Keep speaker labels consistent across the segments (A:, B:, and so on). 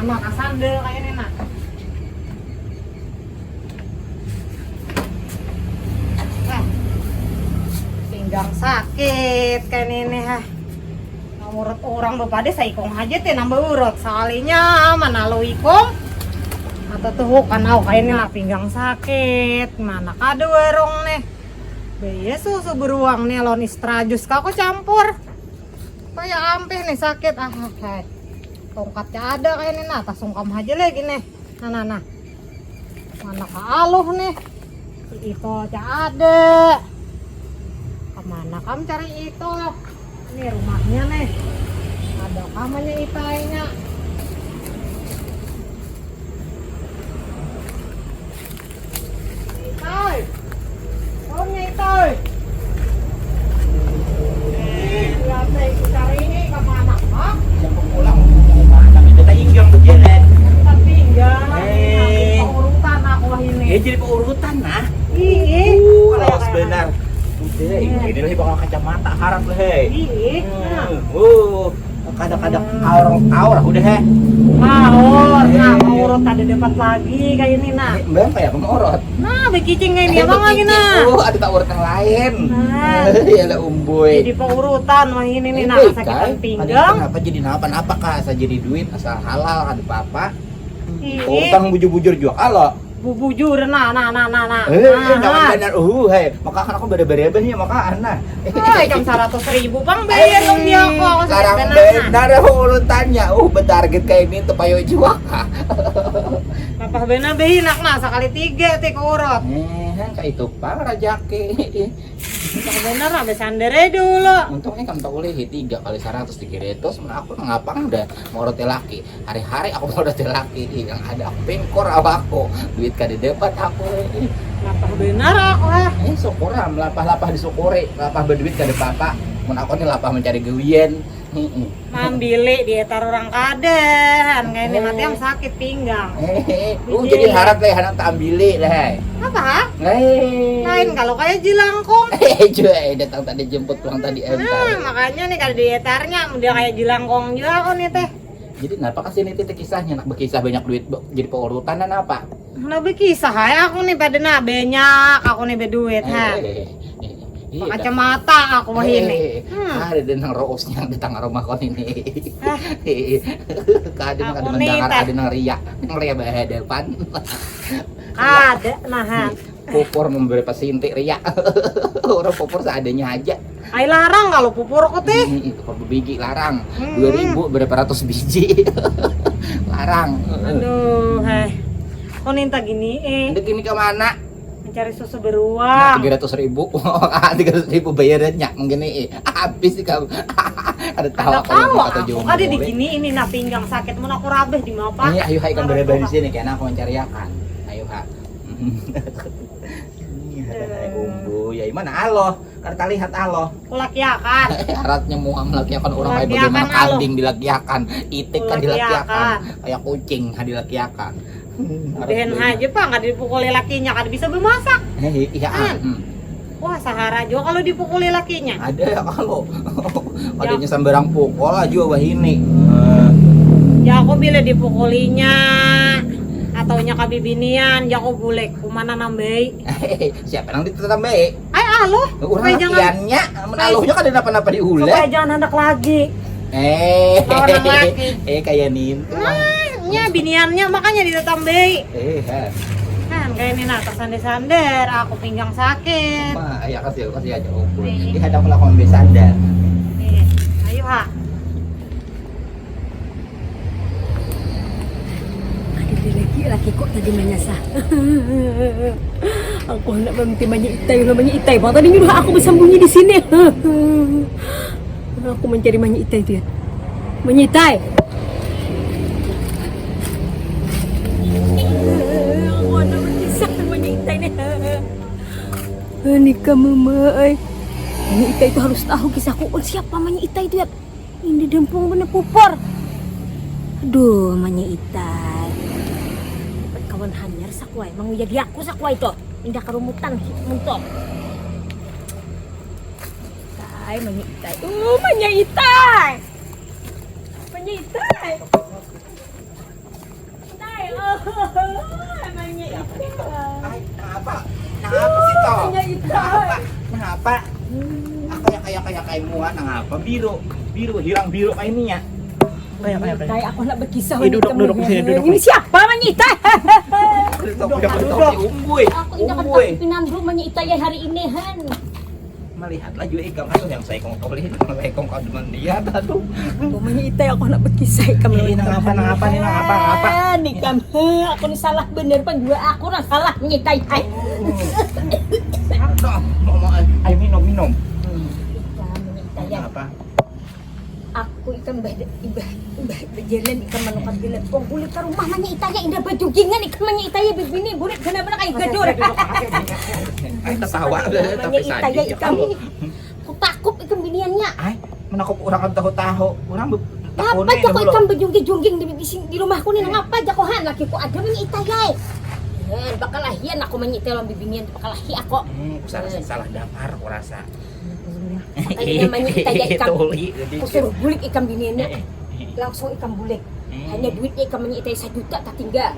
A: Mana kasandel kayaknya nak. Pinggang sakit kayak ini ha. Urut orang bapak deh saya ikong aja teh nambah urut salinya mana lo ikong atau tuh kan kayak ini lah pinggang sakit mana kado warung nih biaya susu beruang nih lon istrajus kau campur kayak ampih nih sakit tongkatnya ada kayak ini nah tas sungkam aja lagi nih nah mana kaluh nih itu aja ada kemana kamu cari itu ini rumahnya nih ada kamarnya itainya itai rumahnya itai lihat nih cari ini kemana pak
B: Yang pulang kemana? Kita inggang berjalan.
A: kita tinggal urutan aku ini
B: Jadi pengurutan nah.
A: ih
B: Alas benar. Udah, ini lagi bakal kacamata harap lah hei. Kadang-kadang aur udah heh.
A: Maur, nah maurut ada dapat lagi kayak ini nah.
B: Mbak kayak pemorot.
A: Nah, bekicing kayak ini abang lagi nah.
B: Ada tak urut yang lain.
A: Nah.
B: Ya lah umboy.
A: Jadi pengurutan wah ini nih nah sakitan pinggang.
B: Kenapa jadi napa kah? Asal jadi duit asal halal ada apa-apa.
A: Ih,
B: Utang bujur-bujur juga kalau.
A: bubujur nah.
B: Jangan benar hei. Maka kan aku beda-bedanya maka anak.
A: Ikan 100.000 bang bayar dong dia kok.
B: Sekarang benar urutannya. Bertarget kayak ini tuh payo jiwa.
A: Apa benar behinak nah sekali 3 tik urut.
B: Kayak itu pak rajaki.
A: Apa benar ada sandere dulu.
B: Untungnya kamu tak boleh 3 kali 100 dikiretos. Aku ngapa udah mau roti laki. Hari-hari aku mau roti laki. Yang ada aku pengkor aku. Duit kada dapat aku.
A: Apa benar aku ha.
B: Syukuram lapah-lapah disyukuri. Lapah berduit kada apa-apa. Mun aku nih lapah mencari gawian.
A: Mambili dia taruh orang kaden kayak ini mati yang sakit pinggang.
B: Jadi harap lah anak tak ambili lah.
A: Apa? Lain kalau kayak jilangkung.
B: Cuy, datang tadi jemput pulang tadi
A: Makanya nih kalau dietarnya dia kayak jilangkung juga kok nih teh.
B: Jadi kenapa kasih nih titik kisahnya nak berkisah banyak duit jadi pengurutan dan apa?
A: Nabi kisah ya aku nih pada banyak aku nih berduit ha. Kacamata aku mah ini.
B: Ada denang roosnya yang di tengah rumah kau ini. Kadang ada
A: Aku nih,
B: mendengar
A: teh.
B: ada nang ria bahaya depan.
A: Ada nah.
B: Pupur memberi pasinti ria. Orang pupur seadanya aja.
A: Ay larang kalau pupur aku teh.
B: Itu kalau biji larang. 2000 berapa ratus biji. Larang.
A: Aduh, kok ninta gini
B: Udah gini ke mana?
A: mencari susu beruang.
B: 300.000. 300.000 bayarannya mungkin habis sih kamu. Ada tawa
A: Tahu
B: atau
A: aku ada di gini ini nah pinggang sakit mau aku rabeh di mau apa?
B: Ayo hai kan beres di sini karena aku mencari akan. Ayo ha. Umbu ya gimana aloh? Karena lihat aloh.
A: Kulakiakan.
B: Haratnya muam lakiakan orang kayak
A: Lakiakan
B: bagaimana
A: aloh.
B: kambing dilakiakan, itik kan dilakiakan, kayak kucing dilakiakan.
A: Dehen aja pak nggak dipukuli lakinya kan bisa bermasak.
B: Iya.
A: Wah sahara juga kalau dipukuli lakinya.
B: Ada kalau adanya sambarang pukul aja wah ini.
A: Ya aku bila dipukulinya ataunya kabibinian ya aku bulek kumana nambai.
B: Siapa yang ditambahi?
A: Ay aloh.
B: Urang lakiannya, menaluhnya kan ada apa-apa diulek.
A: Supaya jangan hendak lagi. Orang laki.
B: Kayak nin.
A: Nya biniannya makanya ditambahi.
B: Ha.
A: Kan kayak ini nah sander aku pinggang sakit.
B: Ma, ya kasih aja umpul. Dihadap melakukan besandar.
A: Nih, ayo ha.
C: Ada lagi kok tadi menyasar. Aku hendak meminta banyak itai. Bang tadi nyuruh aku bersembunyi di sini. Aku mencari banyak itai itu ya. Menyitai. Aku ada berkisah banyak itai nih. Ini kamu mai. Banyak itai itu harus tahu kisahku. Siapa banyak itai itu ya? Ini dempung bener pupor. Aduh, banyak itai. Kawan hanyar sakwai, mau jadi aku sakwai itu. Indah kerumutan muntok. Itai, banyak itai. Banyak itai. Banyak itai.
B: kayak muan ngapa biru hilang biru kayak ini ya.
C: Kayak aku nak berkisah.
B: Duduk sini, duduk.
C: Ini siapa Manyita?
B: Umboy.
C: Aku indah kan tak pinandro Manyita ya hari ini Han.
B: Melihatlah juga ikam itu yang saya kong kau lihat kalau ikam kau dengan dia aduh.
C: Tuh Manyita aku nak berkisah ikam.
B: Ngapa
C: Nih kam, aku ni salah bener pan dua aku nak salah Manyita.
B: Ayo minum.
C: Manyita
B: Apa?
C: aku ikan berjalan ikan manukat bilang kong boleh ke rumah Manyita ya indah bajugingan ikan Manyita ya begini boleh benar-benar kayak gador.
B: Ay tasawa tapi
C: Manyita ya ikan ini. Aku takut ikan biniannya.
B: Ay, menakop orang kan tahu-tahu. Orang
C: Apa aja kok ikan berjungging-jungging di rumahku nih ngapa aja kok Han laki ku ada Manyita ya. Bakal lahian aku Manyita lang bibinian bakal lahi aku.
B: Salah daftar aku rasa.
C: Makanya Manyita ya ikan. Aku suruh bulik ikan biniannya. Langsung ikan bulik. Hanya duitnya ikan Manyita 1 juta tak tinggal.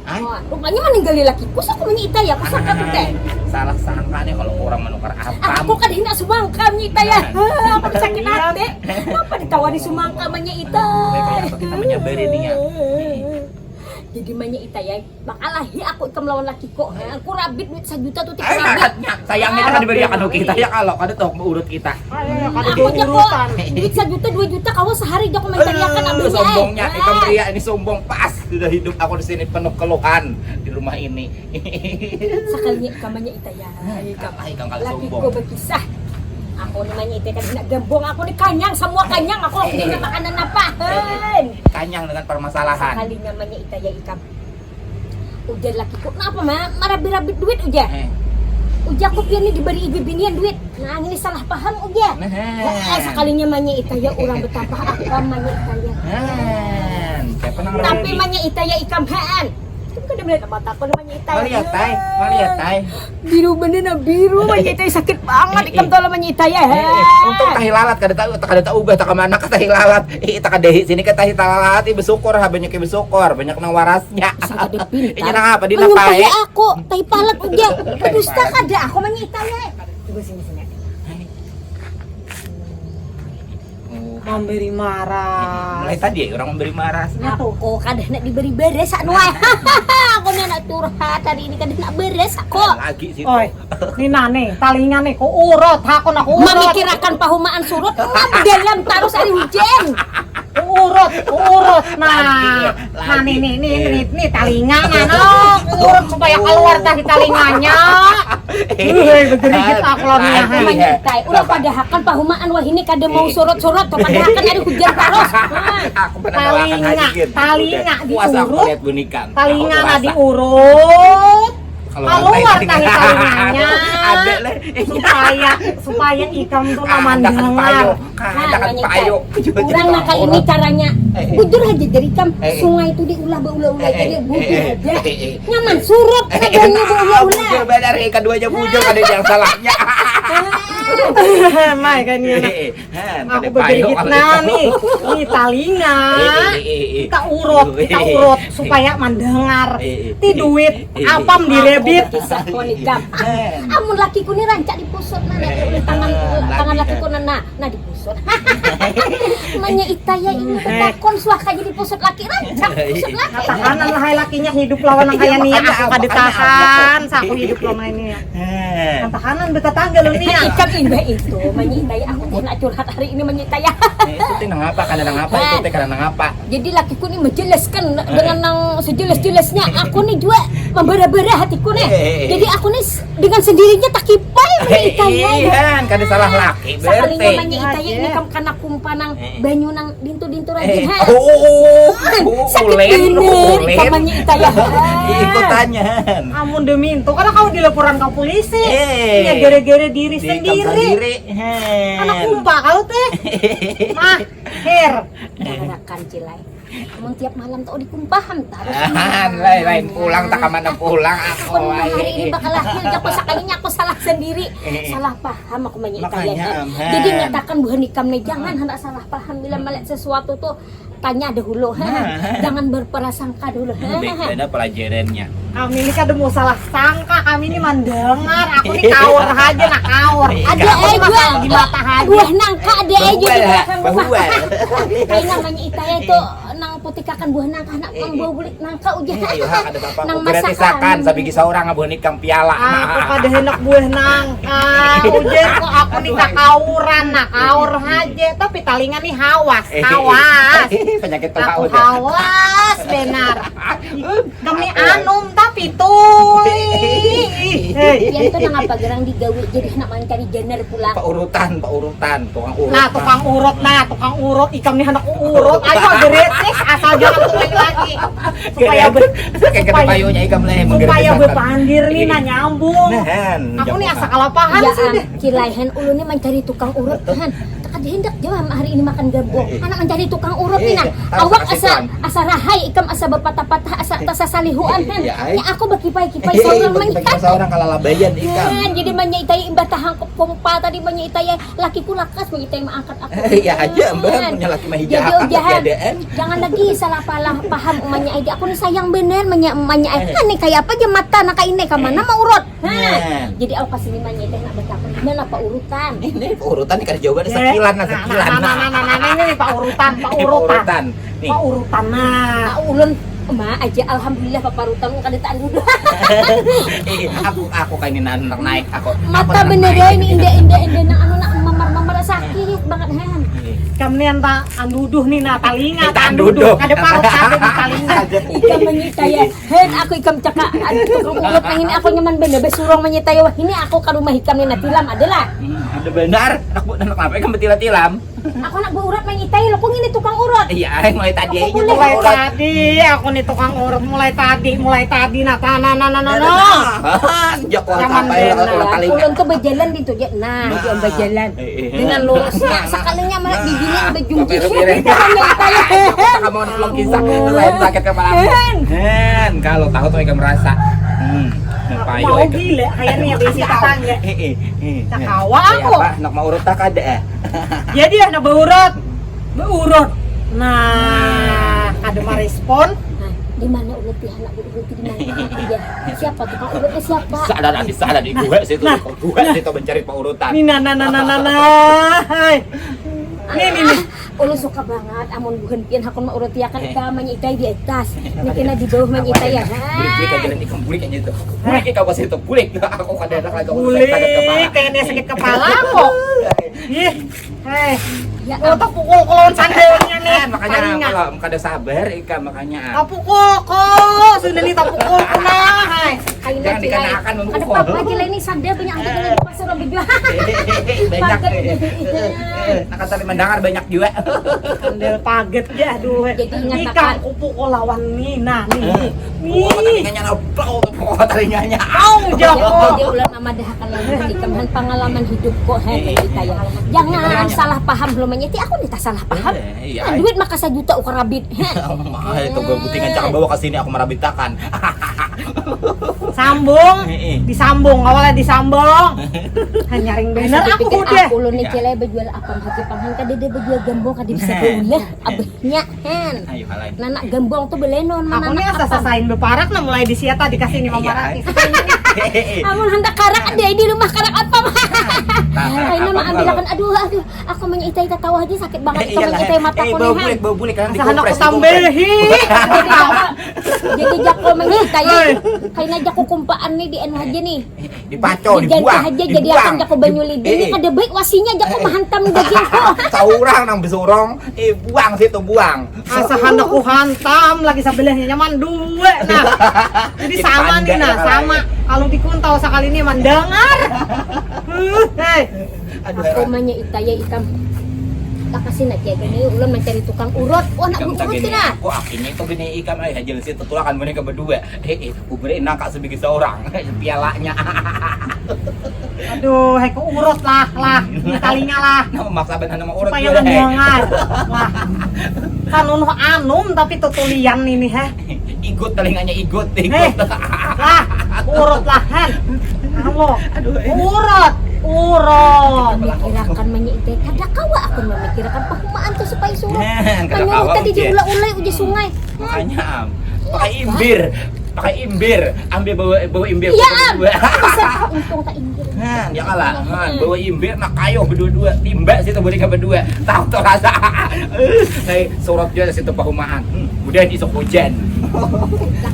C: Rupanya meninggali lakiku aku Manyita ya aku sangka teh.
B: Salah sangka nih kalau orang menukar apa.
C: Aku kan hendak sumangka Manyita ya. Aku sakit hati. Kenapa ditawari sumangka Manyita?
B: Kita menyabari dia.
C: Jadi Manyita ya bakal lahi aku ikan melawan laki kok. Aku rabit duit 1 juta tuh tiga rabit.
B: Sayangnya kan diberikan kita ya kalau kada tahu urut kita.
C: Aku aja kok duit 1 juta 2 juta kau sehari aku mentariakan ambilnya.
B: Sombongnya ikan pria ini sombong pas sudah hidup aku di sini penuh keluhan di rumah ini.
C: Sekalinya ikan Manyita ya.
B: Ikan kali
C: Laki
B: sombong.
C: ko berkisah. Aku ni Manyita kan nak gembong aku ni kanyang semua kanyang aku hindi na makanan apa.
B: Kanyang dengan permasalahan.
C: Sekalinya Manyita ya ikan. Udah laki ko kenapa marabit-rabit duit udah. Udah aku pian ni diberi ibu binian duit. Nah ini salah paham udah. Sekalinya Manyita ya orang betapa apa Manyita ya. Tapi Manyita ya ikan Han. Kamu kan melihat mata aku Manyita.
B: Melihat tay.
C: Biru bener biru Manyita sakit banget ikan tolong Manyita ya.
B: Untung tahi lalat kada tahu ubah tak kemana ka tahi lalat. Tak kadehi sini ka tahi lalat bersyukur banyak bersyukur banyak nang warasnya.
C: Sakit pintar.
B: Iya nang apa di
C: napai? Aku tahi palat udah. Dusta kada aku Manyita ya. Coba sini.
A: Memberi marah.
B: Mulai tadi orang memberi marah.
C: Aku kok kada nak diberi beres anu aku nak turhat hari ini kada nak beres aku.
B: Lagi situ.
A: Oi, nane, talingane ku urut, aku nak urut.
C: Memikirkan pahumaan surut dalam terus hari hujan.
A: Urut. Nah, nih talingan urut supaya keluar dari talinganya. Bergerigit aku lamanya.
C: Manyita, ulah padahakan pahumaan wah ini kada mau surut-surut to padahakan ada hujan terus.
A: Talinga
B: Puasa aku
A: diurut.
B: lihat bunikan.
A: Talinga diurut. Keluar dari talinganya.
B: Ada leh.
A: Supaya ikan tuh mendengar.
B: Kan payo.
C: Kurang maka ini caranya. Bujur aja dari ikan sungai itu diulah berulah-ulah jadi bujur aja. Nyaman surut kadangnya berulah-ulah.
B: Bujur benar ikan duanya bujur ada yang salahnya.
A: Mai kan ini. Aku bergerigit nih talinga. Kita urut supaya mendengar. Ti duit apam direbit.
C: Kisah konikam. Amun lakiku ni rancak dipusut tangan lakiku nah dipusut. Manyita ya ini betakon suaka jadi pusut laki rancak pusut laki.
A: Katahanan lah lakinya hidup lawan ang kaya niya aku ditahan sa aku hidup lawan ini ya. Katahanan betatanggal lo niya.
C: Ikan indah itu Manyita ya aku nak curhat hari ini Manyita ya.
B: Itu teh ngapa karena ngapa.
C: Jadi lakiku ni menjelaskan dengan nang sejelas-jelasnya aku ni juga membara-bara hatiku nih. Jadi aku nih dengan sendirinya tak kipai Manyita ya.
B: Iya, kan salah laki
C: Sekalinya
B: berarti.
C: Manyita ya ini kana kumpanang banyu nang dintu-dintu rajin ha. Sakit
B: Ulen.
C: bener ikan Manyita ya.
B: Ikutannya.
A: Amun demi itu karena kau dilaporan ke polisi. Ya gara-gara diri sendiri. Anak kumpa kau teh. Mah, her.
C: Darakan cilai. Emang tiap malam tuh dikumpahan terus.
B: Lain pulang tak kemana pulang aku.
C: Aku hari ini bakal lahir, aku sekalinya aku salah sendiri. Salah paham aku menyita
B: Makanya,
C: ya.
B: Amhan.
C: Jadi nyatakan buah nikam nih, jangan hendak salah paham bila melihat sesuatu tuh tanya dahulu. Jangan berprasangka dulu.
B: Ada pelajarannya.
A: Kami ini kan mau salah sangka, kami ini mendengar. Aku nih kaur aja, nak kaur.
C: Ada
A: Masalah di mata aja.
C: buah nangka ada aja di belakang rumah.
B: Bahuan.
C: Kayak namanya itaya itu nang putikakan buah nangka, nak pang bulik nangka uja.
B: Ayo hak ada bapak
C: Nang
B: aku gratisakan sabi seorang abuh nikam piala.
A: Aku pada hendak buah nangka. Ujen kok aku nih kauran, nak kaur aja. Tapi talingan nih hawas, hawas.
B: Penyakit
A: Aku
B: terlaut.
A: hawas benar. Kami anum tapi tuh.
C: Yang itu nang apa gerang digawe jadi nak main cari jener pula.
B: Pak urutan, tukang urut.
A: Nah, tukang urut, ikam nih hendak urut. Ayo geretis asal jangan tulen lagi. Supaya
B: kayak kena payunya ikam leh
A: supaya berpandir nih nah nyambung. Aku nih asa kalapahan
C: Ya
A: sih deh.
C: kilaihan ulu nih mencari tukang urut kan. Ada hendak jawab hari ini makan gabung. Anak mencari tukang urut nih nah. Awak asa rahai ikam asa berpatah-patah asa salihuan kan. Ya aku berkipai-kipai seorang menyitai.
B: Seorang kalalabayan ikam.
C: Jadi menyitai ibatahang pompa tadi menyitai lakiku lakas menyitai mengangkat aku.
B: Iya aja mbak punya laki mah hijau apa keadaan.
C: Jangan lagi salah paham menyitai aku nih sayang bener menyitai. Nih kayak apa aja mata nak ini ke mana mau urut. Jadi aku kasih menyitai nak bertakun gimana apa urutan.
B: Ini urutan dikasih jawaban sekilan.
A: Ini Pak urutan.
B: Nih.
A: Pak urutan nah.
C: Pak ulun Ma aja alhamdulillah Pak Rutan kada taan dulu.
B: Aku kayak ini anak naik aku.
C: Mata bener ya ini indah nang anu nak mamar sakit banget han.
A: Kami nih anta anduduh nih nah talinga
B: Anduduh.
A: ada parut sampai di talinga.
C: Ikam menyitaya hen aku ikam caka tukang urut nang ini aku nyaman bener besurong menyitaya wah ini aku ka rumah ikam ni natilam adalah.
B: Ada benar anak apa ikam betilam.
C: Aku nak berurat menyitaya lo kok ini tukang urut.
B: Iya mulai tadi aja
A: Mulai tadi aku nih tukang urut mulai tadi nah
B: Sejak
A: Jangan
B: apa ya
A: benar.
B: talinga.
C: Ulun tuh berjalan di tuh nah dia berjalan dengan lurusnya sekalinya malah digini bejungkir.
B: Kamu belum kisah lain sakit kepala. Kalau tahu tuh ikam merasa.
A: mau gila kayaknya besi tetangga. Cakawa aku.
B: Nak mau urut tak ada.
A: Jadi ya beurut. Nah, ada merespon.
C: Di mana ulet ya anak urut di mana dia? Siapa tukang urutnya siapa?
B: Bisa ada di gue situ. Gue situ mencari pengurutan.
A: Hai. Nih.
C: Ulu suka banget amun bukan pian hakon mah urut ya kan ka manyitai di atas. Ini kena di bawah manyitai ya.
B: Bulik aja nanti kamu bulik aja itu. Bulik kau pas itu bulik. Aku kada enak lagi
A: Boleh, kayaknya sakit kepala kok. Ih, hei.
C: Ya
A: Otak pukul kolon sandalnya nih.
B: Makanya kalau kada sabar Ika makanya.
A: Tapukul kok, sudah nih tapukul nah. Hai.
B: Jangan dikenakan
C: ada
B: memukul.
C: papa gila ini sadar banyak angkat di pasar orang berdua.
B: Banyak. Nak tadi mendengar banyak juga.
A: Sandal paget ya aduh.
C: Jadi ingat
A: Ikan pukul lawan Nina nih.
B: Wah, tadinya noplau tadinya.
C: Jadi ulang mama dah akan lagi kemahan pengalaman hidup kok kita ya. Jangan salah paham belum menyeti aku nih tak salah paham.
B: Iya.
C: Duit maka 1 juta ukar rabit.
B: Itu gue butingan cara bawa ke sini aku merabitakan.
A: Sambung, disambung, awalnya disambung. Nyaring bener aku udah.
C: Aku lu nih cile berjual apa hati panghan kade dia berjual gambong kade bisa beulah abehnya hen.
B: Ayo halain.
C: Nanak gambong tuh belenon
A: Aku nih asa-asain beparak nah mulai disiata dikasih nih Mama Rati.
C: Amun hendak karak ada di rumah karak apa mah. Kayaknya mah ambilakan aduh aku menyitai tawa aja sakit banget itu menyitai mataku nih.
B: Bau bulik kan
A: Asa hendak kutambehi.
C: Jadi jako menyitai. Kayaknya jako kumpaan nih di anu aja nih.
B: Dipaco,
C: Diganti
B: dibuang.
C: aja jadi akan jako banyu lidin. Kada baik wasinya jako mahantam daging ko.
B: Saurang nang bisurong, buang situ buang.
A: Asa hendak ku hantam lagi sebelahnya nyaman dua nah. Jadi sama nih nah, sama. Kalau dikuntau sekali ini mendengar. Hei.
C: Aku manya itaya ikam kasi na kaya gani ulan mencari tukang urut. Wah nak
B: Ikam tak
C: urut
B: gini
C: na.
B: aku akhirnya itu gini ikam hasil situ tulakan mereka berdua. Ubere nangkak sebagai seorang pialanya.
A: Aduh, hai ku urut lah, ini kalinya lah.
B: Nama maksa benar nama urut
A: Supaya mendengar. Lah. Kan unuh anum tapi tutulian ini heh.
B: Igut telinganya igut.
A: Lah, urut lah kan. Halo.
B: Aduh.
A: Urut.
C: Memikirkan manya itu kada kawa aku memikirkan pahumaan tuh supaya suruh.
B: Kada
C: Kanya
B: kawa,
C: tadi
B: Uji.
C: diulah-ulai uji sungai.
B: Makanya pakai imbir, ambil bawa imbir.
C: Iya am.
B: berdua.
C: Masa untung tak inggir.
B: Nah, dia kalah. Nah, bawa imbir nak kayo berdua-dua, timbak situ mereka berdua. Tahu tuh rasa. Hey, sorot dia situ pahumaan. Udah di sok hujan.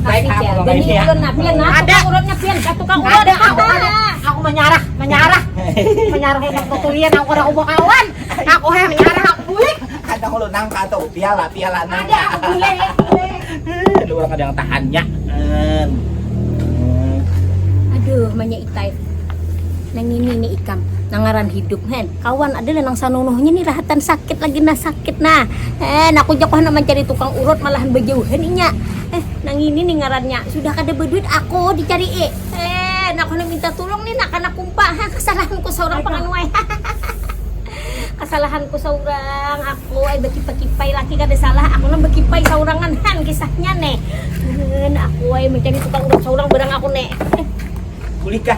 B: Baik
C: Kasih
B: aku
C: ya.
B: ngomong
C: Jadi
B: ini ya.
C: ulun nah pian nah
A: Ada.
C: tukang urutnya pian satu tukang urut.
A: Ada aku menyarah yang tutulian aku ada ubah kawan. Aku menyarah aku bulik.
B: Ada kalau nangka tuh piala
A: Ada
B: nangka.
A: aku bulik.
B: Lu orang ada yang tahannya.
C: Aduh, manya itai. Nang ini nih ikam, nangaran hidup hen. Kawan adalah nang sanunuhnya nih rahatan sakit lagi nah sakit nah. Aku jakoh nak mencari tukang urut malahan berjauhan inya. Nang ini nih ngarannya sudah kada berduit aku dicari aku nak minta tolong nih nak anak kumpa. Kesalahanku seorang penganuai. Kesalahanku seorang aku bekipai laki kada salah aku nak bekipai saurangan han kisahnya nih. Aku mencari tukang urut seorang barang aku nih.
B: Kulikah